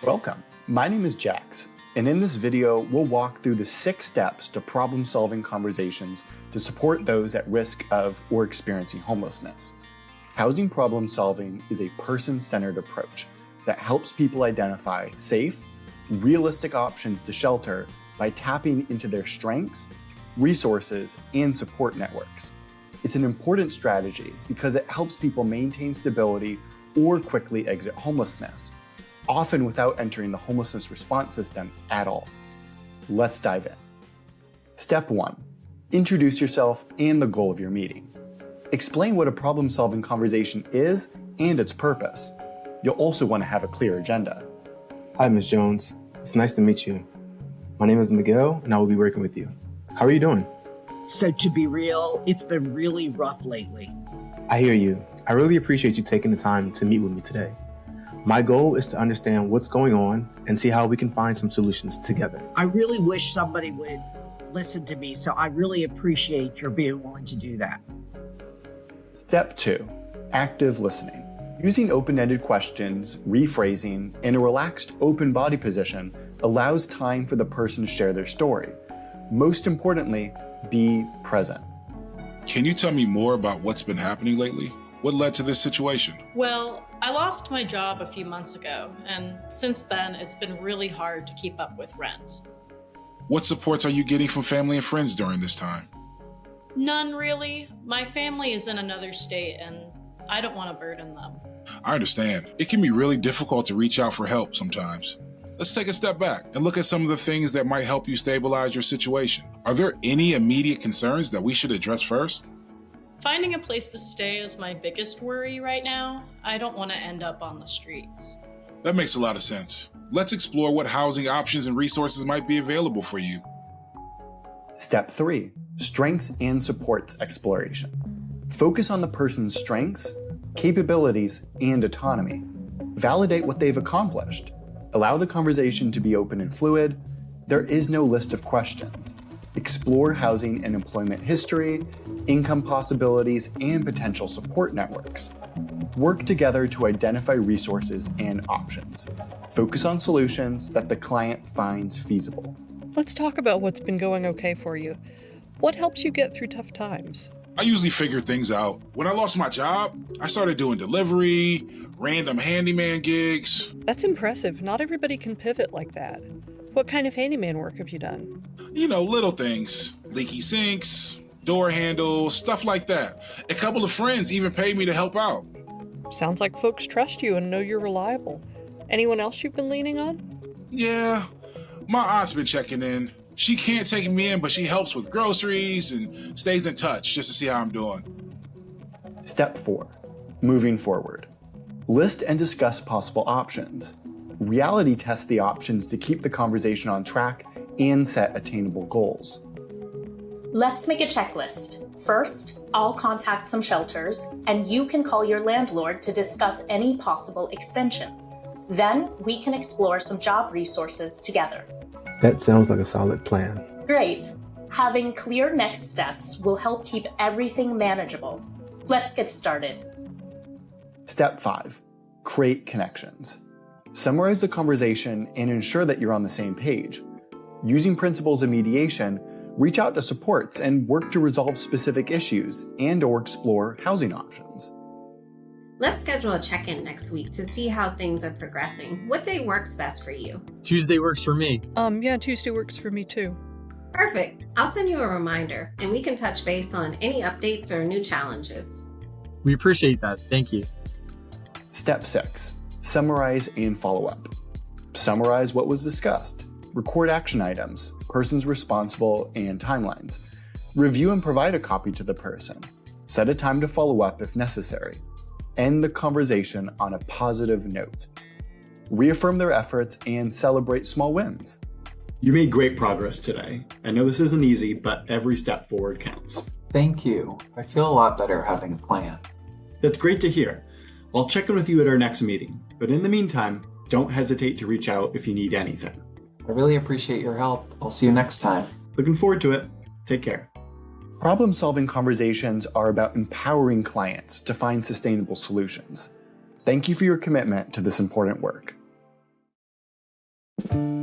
Welcome. My name is Jax, and in this video, we'll walk through the 6 steps to problem-solving conversations to support those at risk of or experiencing homelessness. Housing problem solving is a person-centered approach that helps people identify safe, realistic options to shelter by tapping into their strengths, resources, and support networks. It's an important strategy because it helps people maintain stability or quickly exit homelessness, often without entering the homelessness response system at all. Let's dive in. Step 1. Introduce yourself and the goal of your meeting. Explain what a problem-solving conversation is and its purpose. You'll also want to have a clear agenda. Hi, Ms. Jones. It's nice to meet you. My name is Miguel, and I will be working with you. How are you doing? So to be real, it's been really rough lately. I hear you. I really appreciate you taking the time to meet with me today. My goal is to understand what's going on and see how we can find some solutions together. I really wish somebody would listen to me, so I really appreciate your being willing to do that. Step 2. Active listening. Using open-ended questions, rephrasing, and a relaxed open body position allows time for the person to share their story. Most importantly, be present. Can you tell me more about what's been happening lately? What led to this situation? Well, I lost my job a few months ago, and since then, it's been really hard to keep up with rent. What supports are you getting from family and friends during this time? None, really. My family is in another state, and I don't want to burden them. I understand. It can be really difficult to reach out for help sometimes. Let's take a step back and look at some of the things that might help you stabilize your situation. Are there any immediate concerns that we should address first? Finding a place to stay is my biggest worry right now. I don't want to end up on the streets. That makes a lot of sense. Let's explore what housing options and resources might be available for you. Step 3. Strengths and supports exploration. Focus on the person's strengths, capabilities, and autonomy. Validate what they've accomplished. Allow the conversation to be open and fluid. There is no list of questions. Explore housing and employment history, income possibilities, and potential support networks. Work together to identify resources and options. Focus on solutions that the client finds feasible. Let's talk about what's been going okay for you. What helps you get through tough times? I usually figure things out. When I lost my job, I started doing delivery, random handyman gigs. That's impressive. Not everybody can pivot like that. What kind of handyman work have you done? Little things. Leaky sinks, door handles, stuff like that. A couple of friends even paid me to help out. Sounds like folks trust you and know you're reliable. Anyone else you've been leaning on? Yeah, my aunt's been checking in. She can't take me in, but she helps with groceries and stays in touch just to see how I'm doing. Step 4. Moving forward. List and discuss possible options. Reality test the options to keep the conversation on track and set attainable goals. Let's make a checklist. First, I'll contact some shelters, and you can call your landlord to discuss any possible extensions. Then we can explore some job resources together. That sounds like a solid plan. Great. Having clear next steps will help keep everything manageable. Let's get started. Step 5. Create connections. Summarize the conversation and ensure that you're on the same page. Using principles of mediation, reach out to supports and work to resolve specific issues and/or explore housing options. Let's schedule a check-in next week to see how things are progressing. What day works best for you? Tuesday works for me. Yeah, Tuesday works for me too. Perfect. I'll send you a reminder, and we can touch base on any updates or new challenges. We appreciate that. Thank you. Step 6. Summarize and follow up. Summarize what was discussed. Record action items, persons responsible, and timelines. Review and provide a copy to the person. Set a time to follow up if necessary. End the conversation on a positive note. Reaffirm their efforts and celebrate small wins. You made great progress today. I know this isn't easy, but every step forward counts. Thank you. I feel a lot better having a plan. That's great to hear. I'll check in with you at our next meeting, but in the meantime, don't hesitate to reach out if you need anything. I really appreciate your help. I'll see you next time. Looking forward to it. Take care. Problem-solving conversations are about empowering clients to find sustainable solutions. Thank you for your commitment to this important work. you.